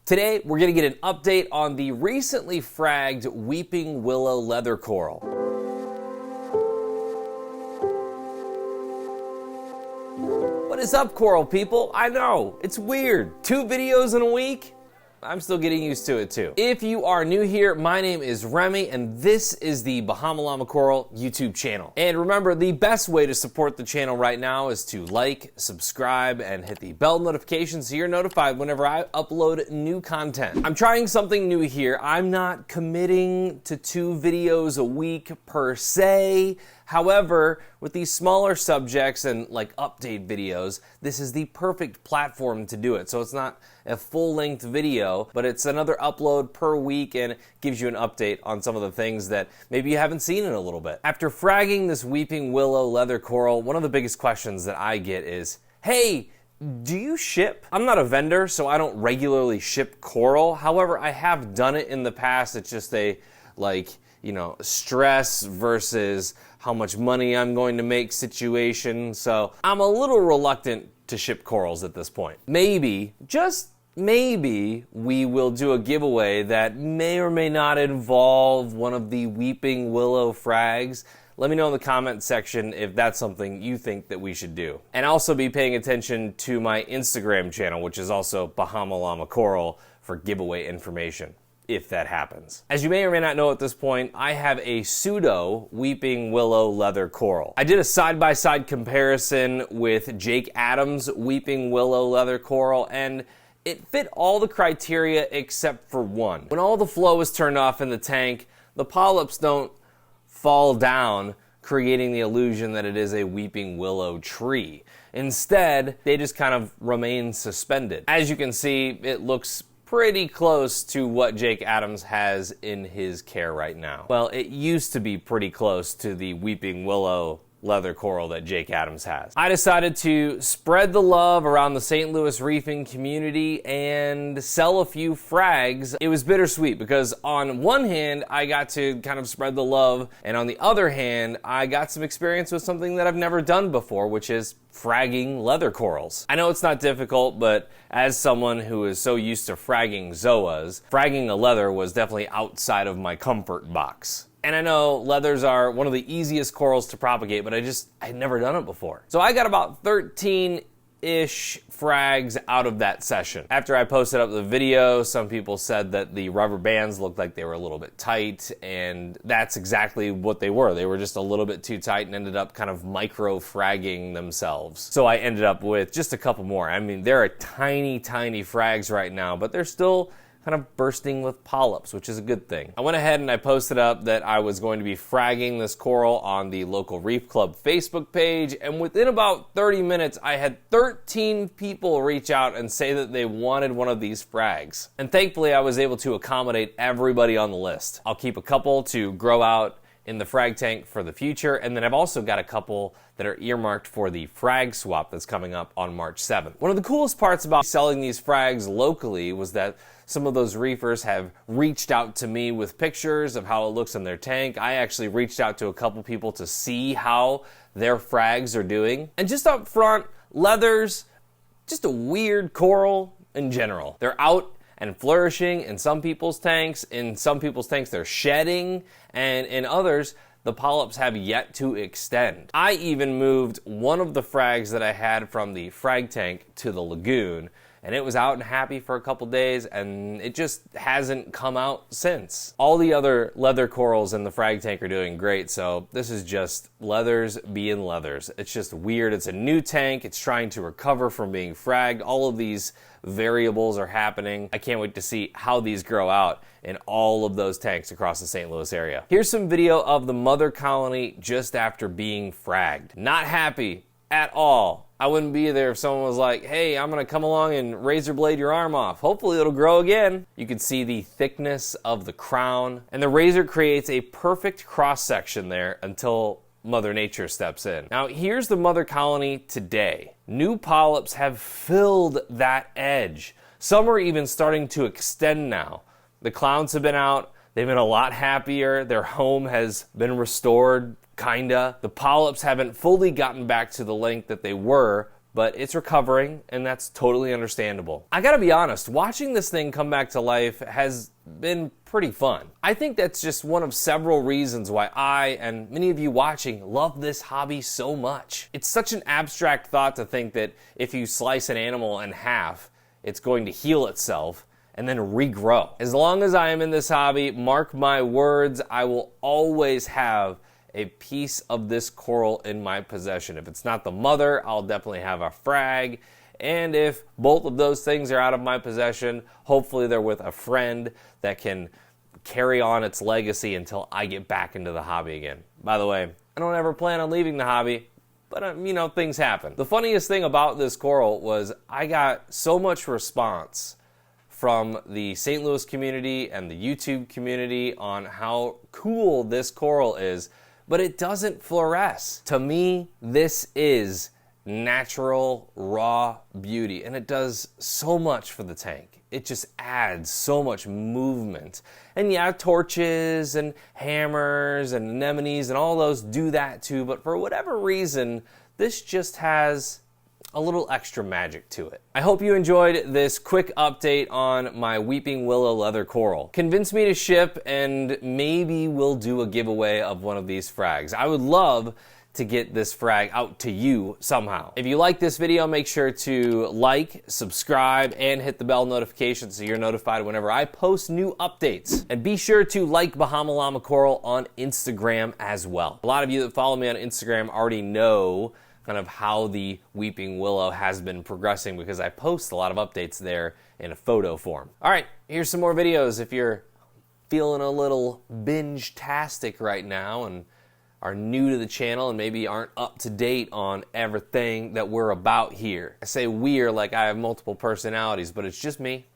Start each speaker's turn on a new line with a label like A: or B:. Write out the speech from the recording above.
A: Today, we're gonna get an update on the recently fragged Weeping Willow leather coral. What is up, coral people? I know, it's weird. 2 videos in a week? I'm still getting used to it too. If you are new here, my name is Remy and this is the Bahama Llama Coral YouTube channel. And remember, the best way to support the channel right now is to like, subscribe, and hit the bell notification so you're notified whenever I upload new content. I'm trying something new here. I'm not committing to 2 videos a week per se. However, with these smaller subjects and like update videos, this is the perfect platform to do it. So it's not a full-length video, but it's another upload per week and gives you an update on some of the things that maybe you haven't seen in a little bit. After fragging this Weeping Willow leather coral, one of the biggest questions that I get is, hey, do you ship? I'm not a vendor, so I don't regularly ship coral. However, I have done it in the past. It's just a, stress versus how much money I'm going to make situation. So I'm a little reluctant to ship corals at this point. Maybe, just maybe, we will do a giveaway that may or may not involve one of the Weeping Willow frags. Let me know in the comment section if that's something you think that we should do. And also be paying attention to my Instagram channel, which is also Bahama Llama Coral, for giveaway information, if that happens. As you may or may not know at this point, I have a pseudo Weeping Willow leather coral. I did a side-by-side comparison with Jake Adams' Weeping Willow leather coral, and it fit all the criteria except for one. When all the flow is turned off in the tank, the polyps don't fall down, creating the illusion that it is a weeping willow tree. Instead, they just kind of remain suspended. As you can see, it looks pretty close to what Jake Adams has in his care right now. Well, it used to be pretty close to the Weeping Willow leather coral that Jake Adams has. I decided to spread the love around the St. Louis reefing community and sell a few frags. It was bittersweet because on one hand, I got to kind of spread the love, and on the other hand, I got some experience with something that I've never done before, which is fragging leather corals. I know it's not difficult, but as someone who is so used to fragging zoas, fragging a leather was definitely outside of my comfort box. And I know leathers are one of the easiest corals to propagate, but I'd never done it before. So I got about 13-ish frags out of that session. After I posted up the video, some people said that the rubber bands looked like they were a little bit tight, and that's exactly what they were. They were just a little bit too tight and ended up kind of micro-fragging themselves. So I ended up with just a couple more. I mean, they're tiny, tiny frags right now, but they're still kind of bursting with polyps, which is a good thing. I went ahead and I posted up that I was going to be fragging this coral on the local Reef Club Facebook page, and within about 30 minutes, I had 13 people reach out and say that they wanted one of these frags. And thankfully, I was able to accommodate everybody on the list. I'll keep a couple to grow out in the frag tank for the future, and then I've also got a couple that are earmarked for the frag swap that's coming up on March 7th. One of the coolest parts about selling these frags locally was that some of those reefers have reached out to me with pictures of how it looks in their tank. I actually reached out to a couple people to see how their frags are doing. And just up front, leathers, just a weird coral in general. They're out and flourishing in some people's tanks. In some people's tanks, they're shedding, and in others, the polyps have yet to extend. I even moved one of the frags that I had from the frag tank to the lagoon, and it was out and happy for a couple days, and it just hasn't come out since. All the other leather corals in the frag tank are doing great, so this is just leathers being leathers. It's just weird. It's a new tank. It's trying to recover from being fragged. All of these variables are happening. I can't wait to see how these grow out in all of those tanks across the St. Louis area. Here's some video of the mother colony just after being fragged. Not happy at all. I wouldn't be there if someone was like, hey, I'm gonna come along and razor blade your arm off. Hopefully it'll grow again. You can see the thickness of the crown, and the razor creates a perfect cross section there until Mother Nature steps in. Now here's the mother colony today. New polyps have filled that edge. Some are even starting to extend now. The clowns have been out. They've been a lot happier. Their home has been restored, kinda. The polyps haven't fully gotten back to the length that they were but it's recovering, and that's totally understandable. I gotta be honest, watching this thing come back to life has been pretty fun. I think that's just one of several reasons why I, and many of you watching, love this hobby so much. It's such an abstract thought to think that if you slice an animal in half, it's going to heal itself and then regrow. As long as I am in this hobby, mark my words, I will always have a piece of this coral in my possession. If it's not the mother, I'll definitely have a frag. And if both of those things are out of my possession, hopefully they're with a friend that can carry on its legacy until I get back into the hobby again. By the way, I don't ever plan on leaving the hobby, but you know, things happen. The funniest thing about this coral was I got so much response from the St. Louis community and the YouTube community on how cool this coral is, but it doesn't fluoresce. To me, this is natural, raw beauty, and it does so much for the tank. It just adds so much movement. And yeah, torches and hammers and anemones and all those do that too, but for whatever reason, this just has a little extra magic to it. I hope you enjoyed this quick update on my Weeping Willow leather coral. Convince me to ship, and maybe we'll do a giveaway of one of these frags. I would love to get this frag out to you somehow. If you like this video, make sure to like, subscribe, and hit the bell notification so you're notified whenever I post new updates. And be sure to like Bahama Llama Coral on Instagram as well. A lot of you that follow me on Instagram already know kind of how the Weeping Willow has been progressing because I post a lot of updates there in a photo form. All right, here's some more videos if you're feeling a little binge-tastic right now and are new to the channel and maybe aren't up to date on everything that we're about here. I say we're like I have multiple personalities, but it's just me.